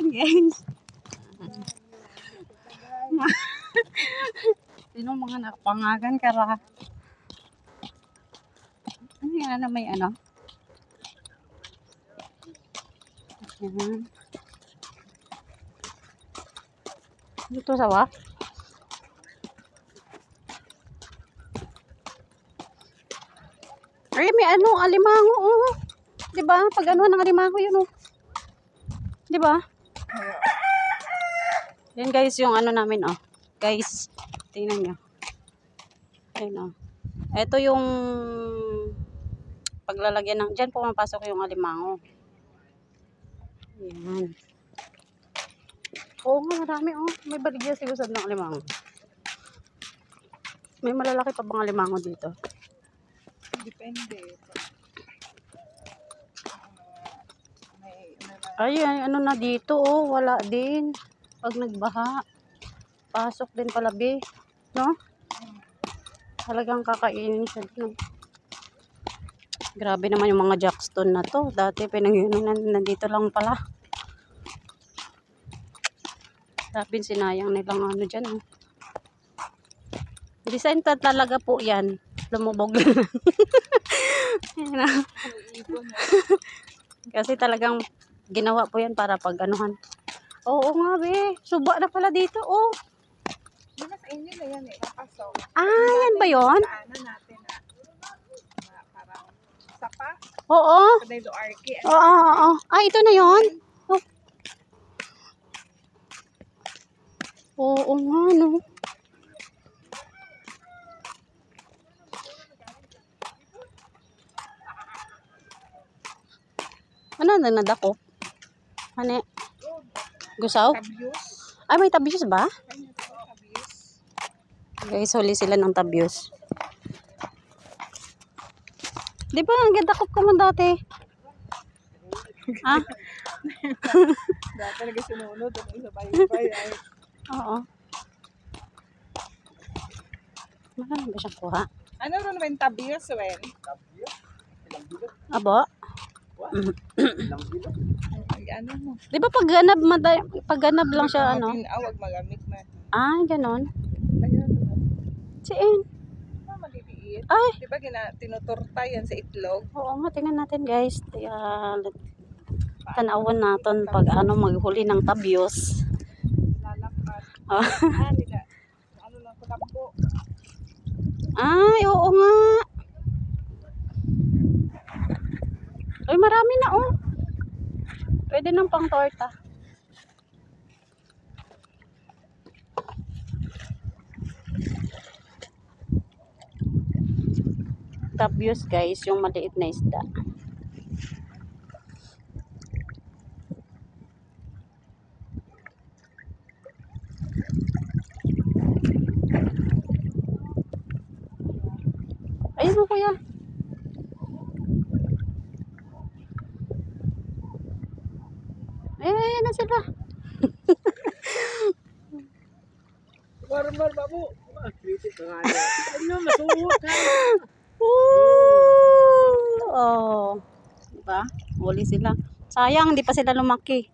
Ayan guys. Sino mga nakapangagan kara? Ano yan na may ano? Ayan. Ito sawa? Ay, may ano, alimango, oh. Diba? Pag ano ng alimango yun, oh. Diba? Yan guys, yung ano namin, oh. Guys, tingnan nyo. Ayan, oh. Ito yung paglalagyan ng, dyan pumapasok yung alimango. Ayan. Oo nga, marami, oh. May baligya sigusad ng alimango. May malalaki pa bang alimango dito? Depende. Ay, ano na dito, oh. Wala din. Pag nagbaha. Pasok din pala, be. No? Talagang kakainin siya. No? Grabe naman yung mga jackstone na to. Dati pinangyunan, nandito lang pala. Sabi sinayang nilang ano dyan. Oh. Design talaga po yan. Lumubog lang. Kasi talagang ginawa po yan para pag anuhan. Oo nga be. Suba na pala dito. Oh. Diba sa inyo na yan eh. Kapasok. Ah, yan ba yun? Daanan natin na parang sapa. Oo. Sa Dilo Arki. Oo. Ah, ito na yun? Oh. Oo nga, no. Ano na nadako? Ano? Gusaw? Tabyos. Ay, may tabyos ba? Tabyos. Guys, huli sila ng tabyos. Di ba, ang gandakop ka man dati? Ha? Dahil talaga sinunod. Ano sa bayo-bayo ay. Oo. Marami ba siyang kuha? Ano rin naman tabyos, Wen? Abo? Ay, ano mo? Di ba pagganab lang siya, ano? Tinawag magamit man. Ah, ganon. Ayun. Siin. Maliliit. Ay. Diba tinuturta yan sa itlog? Oo nga, tingnan natin guys. Tanawan natin pag ano maghuli ng tabyos. Lalakad. Oh. Nila. Ano lang kulabo. Ay, oo nga. Ay, marami na oh. Pwede ng pang torta. Tabyos guys, yung maliit na isda. Ayun mo kuya. Ayan na sila. Marmar babu. Ano masuwa ka? Oh. Diba? Huli sila. Sayang, hindi pa sila lumaki.